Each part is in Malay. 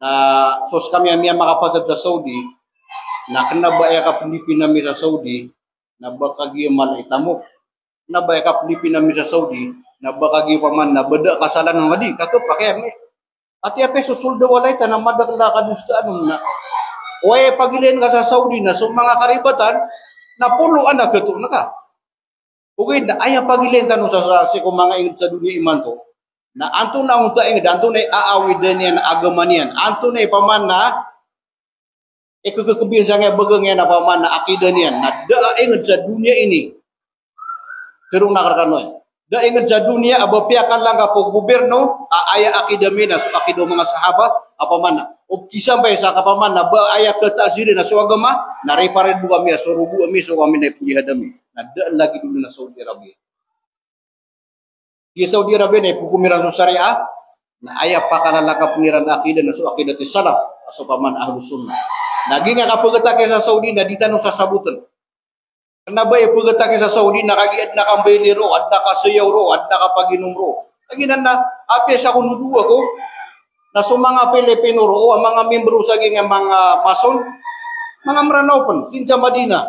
na sos kami ang makapasad sa Saudi na kanabaya ka Pilipina mi sa Saudi na bakagi man itamo nabaya ka Pilipina mi sa Saudi na bakagi pa man na beda kasalanan ngadi kato pakay mi ati ape susuldo walay tanang madakla ka dustaan na way pagilin ka sa Saudi na so mga karibatan na puluan na kato na ka ugay na ay pagilin tanong sa si kung mga ingid sa dunia iman ko na anto na unta ingid anto na aawid niyan agama niyan anto na paman na ikakabir sa nga bagang yan na paman na akida niyan na daingad sa dunia ini pero nakarkanoy daingad sa dunia abapiakan lang po gobyerno aya akida mina so akido mga sahaba apaman na o kisambay sa kapaman na ba aya katasiri na so agama na repared bu kami so rubu kami so kami na pihadami na daan lagi dulu na Saudi Arabia di Saudi Arabia na pukumiran sa syariah na aya pakalalaka pengiran akida na so akida ti salaf so paman ahlus sunnah naging nga kapagata kay sa Saudi na di tanong sa sabutan kanaba ay pagata kay sa Saudi nakagiad na kambili ro at nakasayaw ro at nakapaginom ro naginan na api sa kunudua ko na so mga Pilipino ro ang mga membro sa mga mason mga maranaw pon sinsa Madina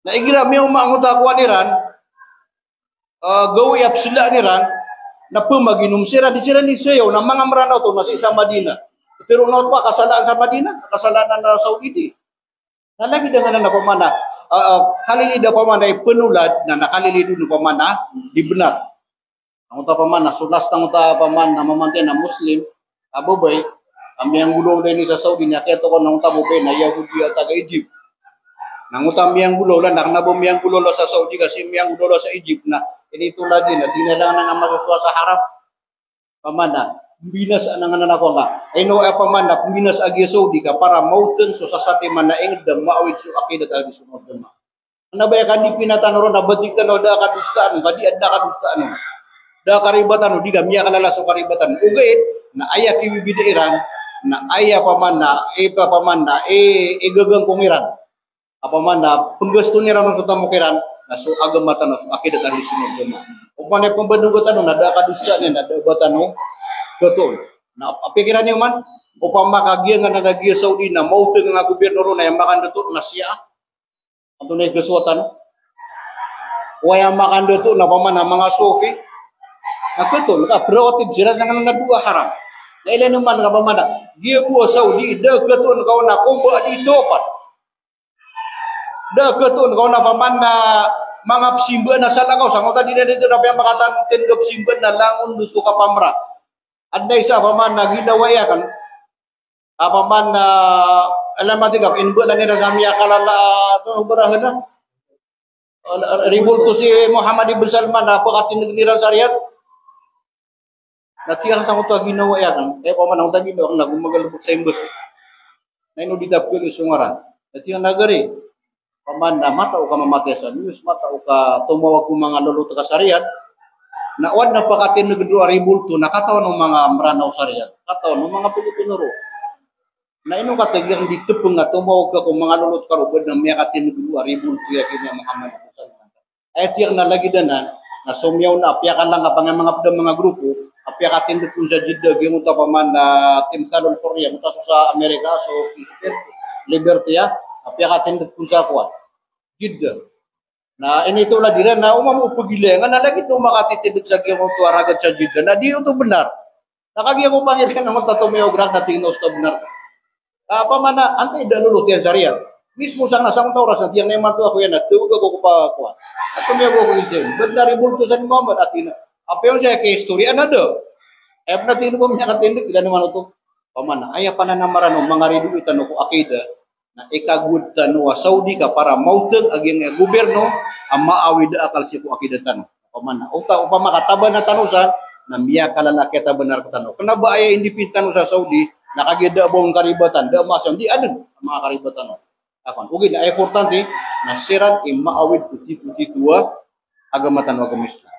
na igira may umangot ako aniran gawi at sila aniran na pumaginom sila di sila ni sayaw ng mga maranaw to na sa isa Madina pero not pa kasalaan sa Madina kasalanan na Saudi di nalagi dengan na pamana halili da pamana ay penulad na nakalili dulu pamana di benar ang uta pamana sulas tang uta pamana mamantay na Muslim abobay ami ang gulo ni sa Saudi nya keto ko nang tabobay na Yahudi at taga Egypt nang uta mi ang gulo la naknabo mi ang gulo sa Saudi kasi mi ang gulo sa Egypt na inito lagi na di na lang nga masuswa sa harap pamana binas anang nanako nga ay no paman na binas agi Saudi ka para mauten so sa sati man na ing da maawid so akidat agi sunod dama ana ba kan di pinatanoro na batik no da kadustaan kadi adda kadustaan da karibatan di gamya kalala so karibatan ugait na aya kiwibida Iran na aya paman na paman na igagang kungiran apaman na penggesto ni ran so tamukiran na so agama tan so akidat agi sunod dama upane pembadugotan na da kadustaan na da batano betul. Nah, pikiran niyo man upang makagiya nga nagagiya Saudi na mautag nga gobyerno ro na yung makanduto na siya. Ang tunay kasuotan. Waya makanduto na paman ang mga Sufi. Nakuto, naka-prerogative sila sa kanang nadua haram. Na ilan naman nga paman na giya ko Saudi, dagaton ka na kuba dito pa. Dagaton ka na paman na mga simba na sa langaw. Sa kota di na dito na makatan tindog simba na langon luso ka pamra. Adna isa paman na ginawaya kan paman na alam natin ka inbo lang nila kami akalala to barahan na ribul ko si Muhammad ibn Salman na pagkatinig nila sa Riyadh natiyak sa kuto ginawaya kan paman ang tagino ang nagumagalubot sa imbus na inudidap ko yung sungaran natiyak nagari paman na mata o ka mamatay sa news mata o ka tumawag kong mga luluto ka sa Riyadh na wad na pakatin nagdo aribulto nakataw ng mga maranaw sa Riyadh kataw ng mga Pilipino ro na ino katagyang dito pung nga tumawag ka kung mga lulot karubad na may katin nagdo aribulto ya kini Muhammad sallallahu ay tiyak na lagi danan na sumyaw na apyakan lang kapang mga mga grupo apyakatin dito sa Jeddah yung uta paman na Team Salon Korea uta sa Amerika so Liberty ya apyakatin dito sa kuat Jeddah na inito la dira na umamu pagilengan na lagi to makatitibig sa gyung tuaragan sa Jeddah na di ito benar nakagiya mo pangilan ng tatumeograph na tinos to benar pamana antay dalulut yan sa Riyadh mismo sang nasang oras na tiyang naman to ako yan at tuwag ako pa kuha at tumiyago ko isin ba't naribulto sa ni Muhammad at ina apayon siya kay istorya na do eh natin ko miya katindig ilan naman ito pamana aya pananamaran ng mga ridu itan ko akida na ikagud tanwa Saudi ka para mautag aging gobyerno ang maawid akal si ko akidatan pamana uta upama kataba na tanusan na miya kalalaki ta benar katano kana ba ay independent sa Saudi nakagida bong karibatan da masam di adun mga karibatan akon ugi na importante na siran maawid puti tua agama tan agama Islam